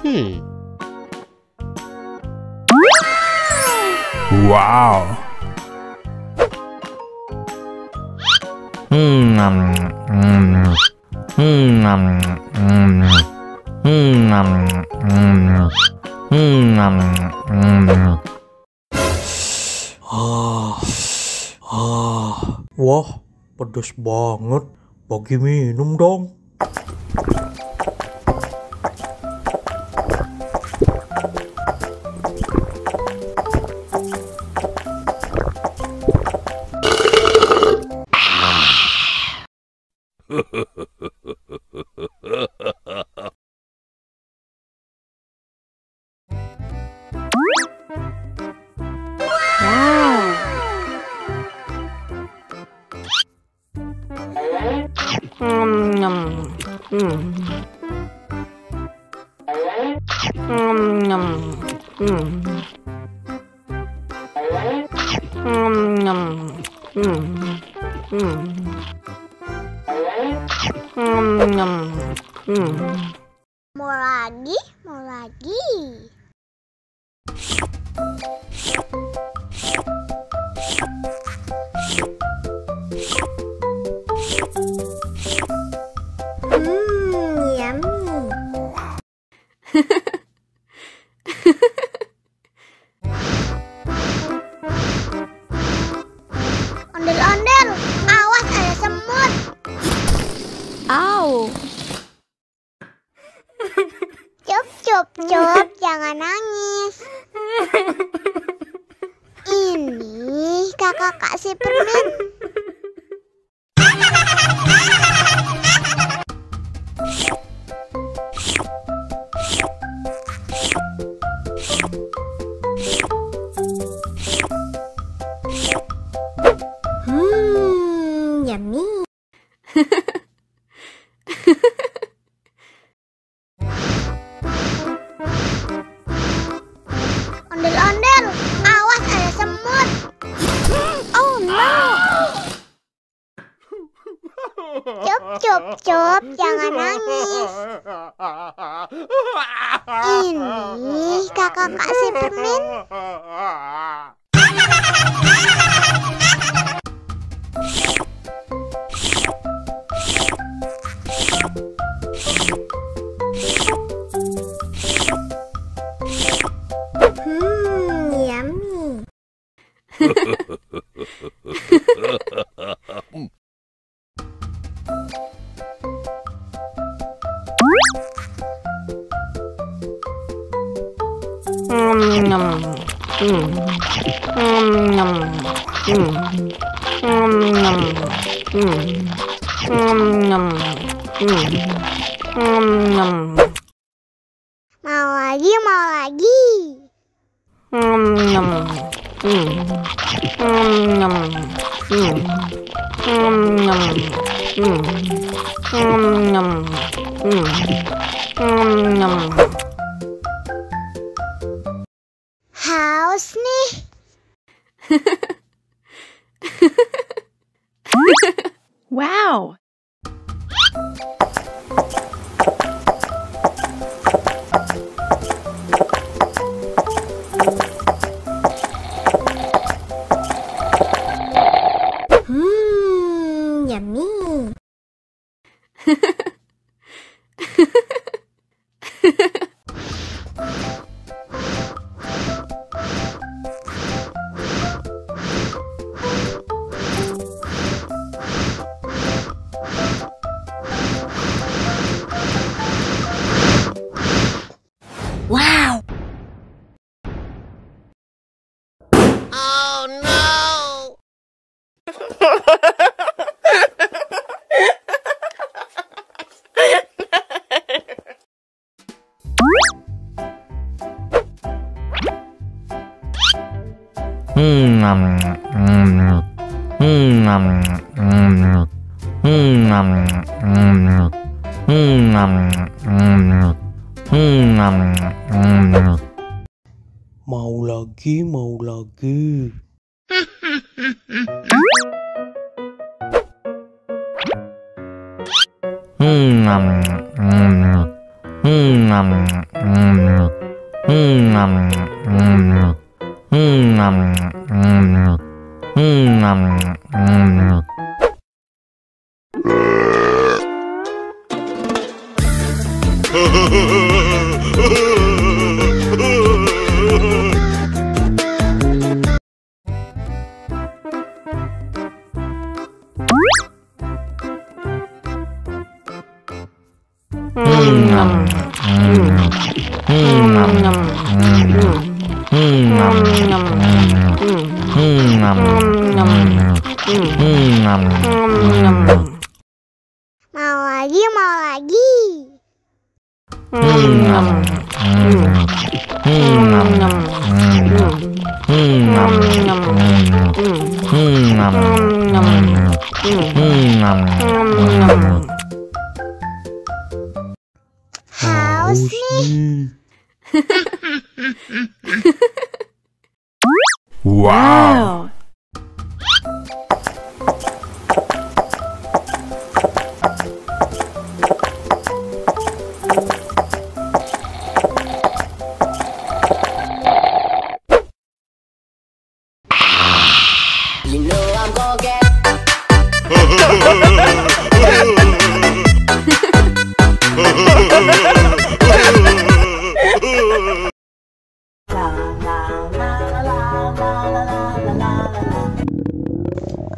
Wow. Wah, pedes banget. Bagi minum dong. Mau lagi, mau lagi. Yummy. Ondel-ondel, awas ada semut. Au. Cup, jangan nangis. Ini kakak kasih permen. Yummy. Ondel-ondel, awas ada semut. Oh no. Cup, jangan nangis. Ini kakak kasih permen. Yummy. Mau lagi, mau lagi. Haus nih. Wow. Yummy. Wow. Oh no. Mau lagi, mau lagi. Mau lagi, mau lagi. Haus nih. Wow.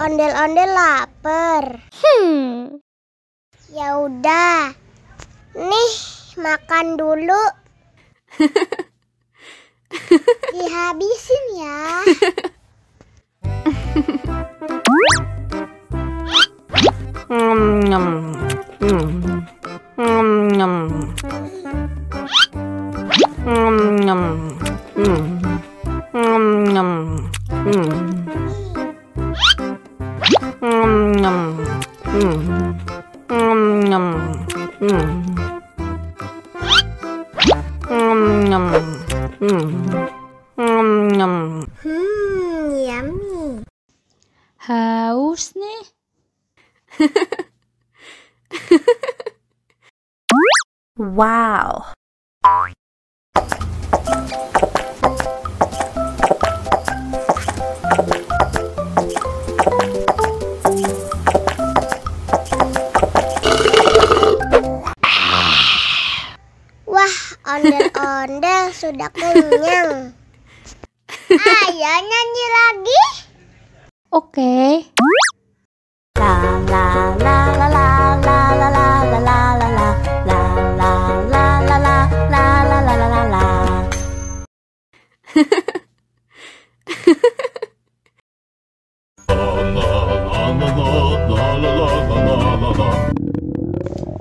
Ondel-ondel lapar. Ya udah. Nih, makan dulu. Dihabisin ya. Yummy. Haus nih. Wow. Wah, ondel-ondel sudah kenyang. Ayo nyanyi lagi. Oke.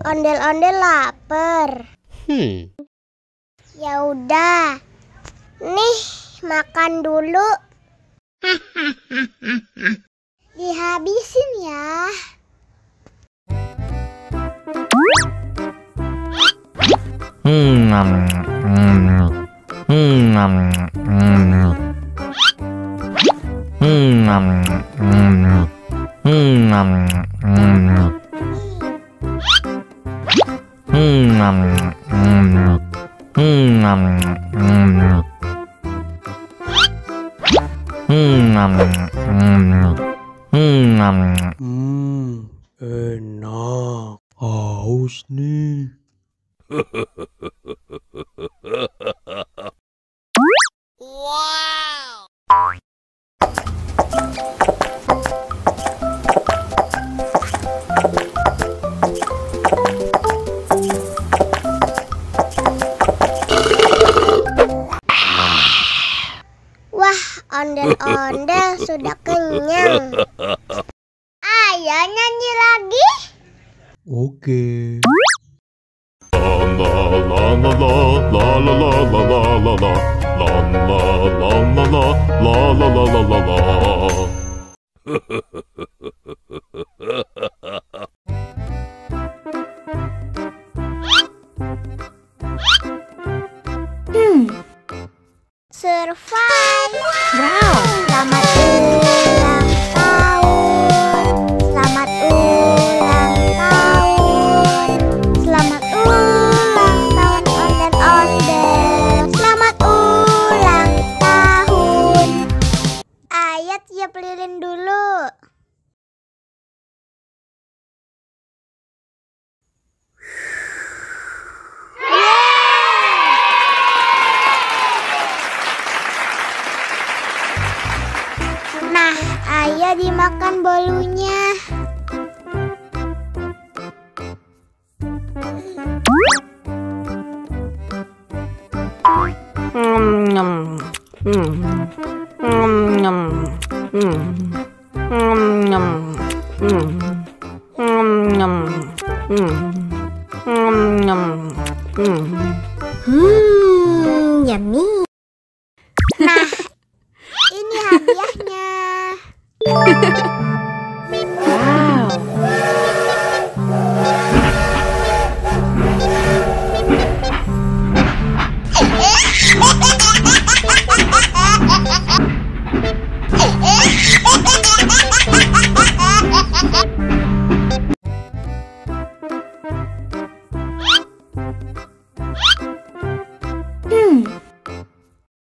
Ondel-ondel lapar. Ya udah. Nih, makan dulu. Dihabisin ya. Enak. Haus nih. Wow. Wah, ondel-ondel sudah kenyang. Ayo nyanyi lagi. Oke. Survive. Wow. Selamat ulang tahun. Selamat ulang tahun. Selamat ulang tahun Ayo dimakan bolunya. Yummy. Nah, ini hadiahnya. Wow.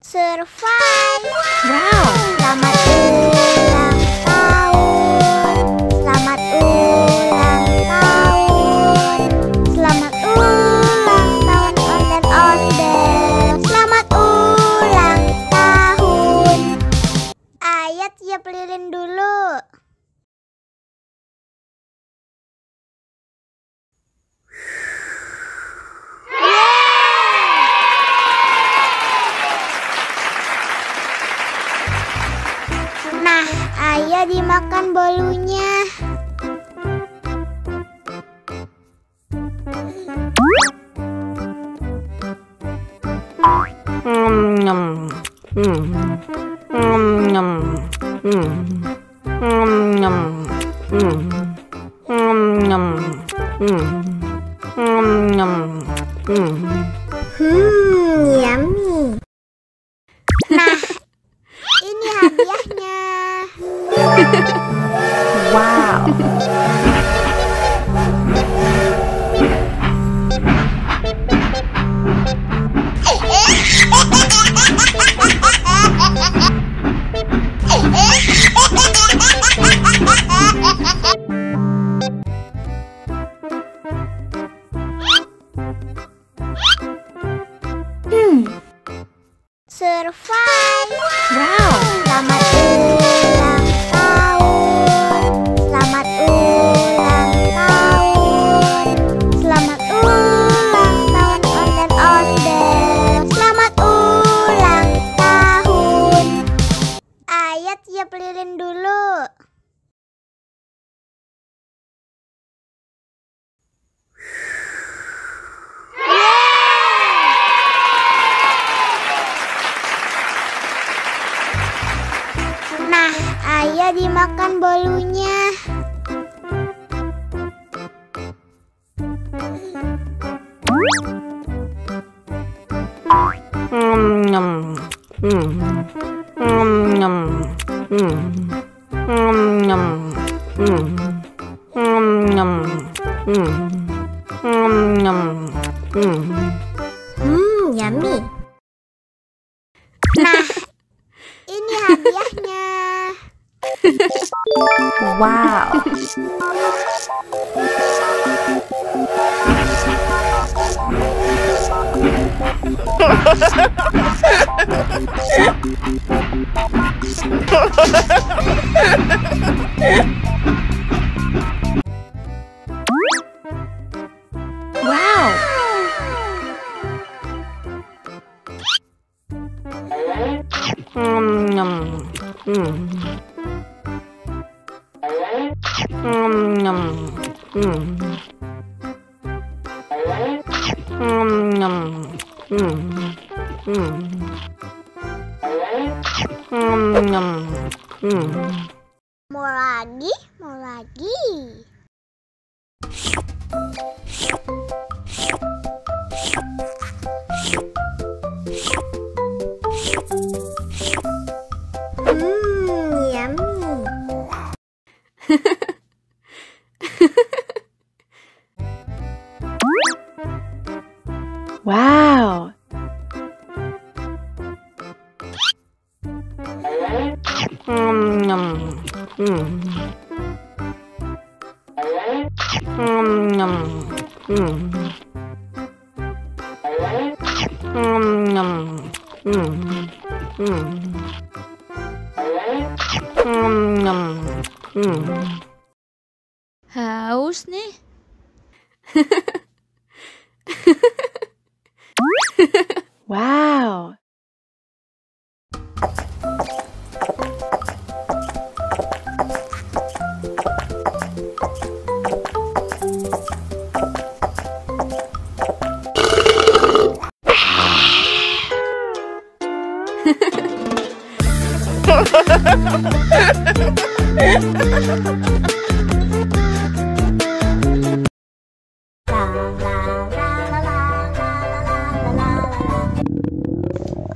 Survive. Wow. Selamat ulang tahun. Selamat ulang tahun. Selamat ulang tahun ondel-ondel. Selamat ulang tahun. Ayo tiup lilin dulu. Nah, ayo dimakan bolunya. Yummy. Nah, ini hadiahnya. Wow. Survive. Wow. Selamat ulang tahun. Selamat ulang tahun. Selamat ulang tahun ondel-ondel. Selamat ulang tahun. Ayo tiup lilin dulu. Nah, ayo dimakan bolunya. Yummy. Nah, ini hadiahnya. Wow. Wow. Mau lagi? Mau lagi? Yummy. Wow. Wow.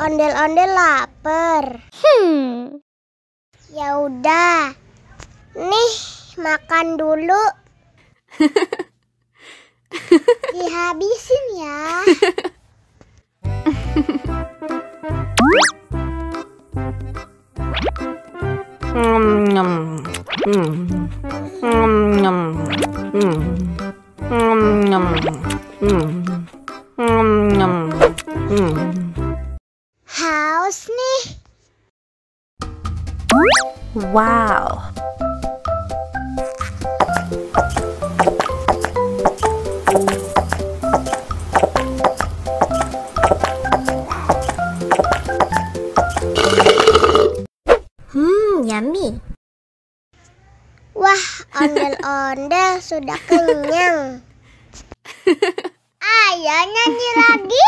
Ondel-ondel lapar. Ya udah. Nih, makan dulu. Dihabisin ya. Haus nih. Wow. Yummy. Wah, ondel-ondel sudah kenyang. Ayo nyanyi lagi.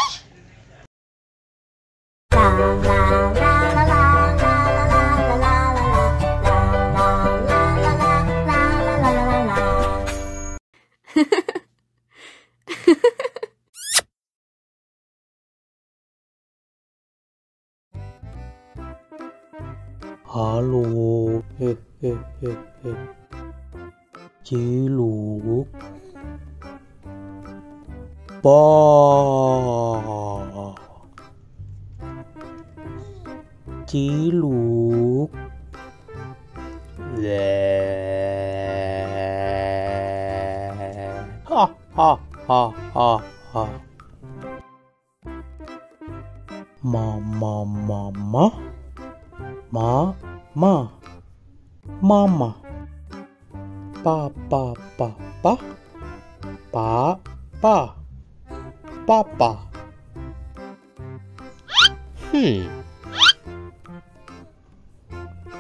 Halo, Ciluk, ba, Ciluk, le, ha ha ha ha ha, mama mama. Mama, papa, papa.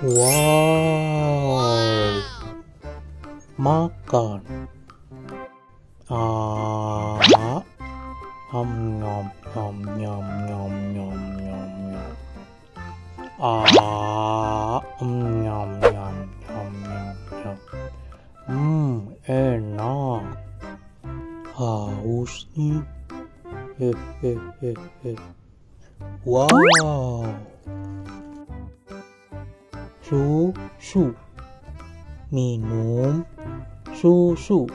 Wow, makan. Nyom nyom nyom nyom nyom nyom nyom. Nyam nyam nyam nyam nyam. Enak. Haus nih. Wow. Susu. Minum susu.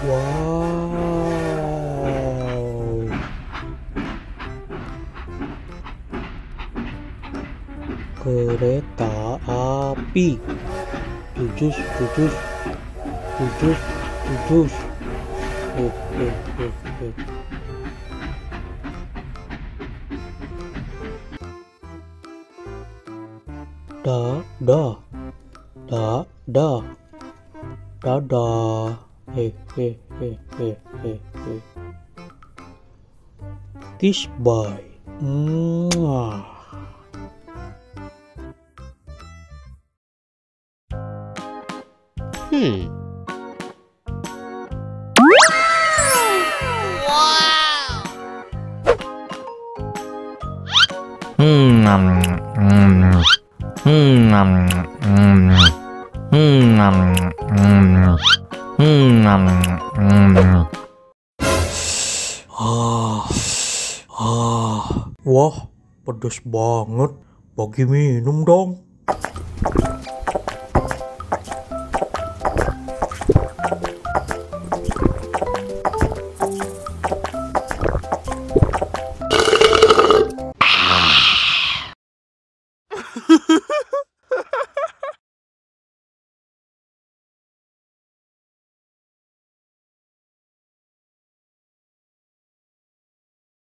Wow. Kereta api. Jujus. Dadah. Kiss bye. Mwah. Wah, pedes banget. Bagi minum dong.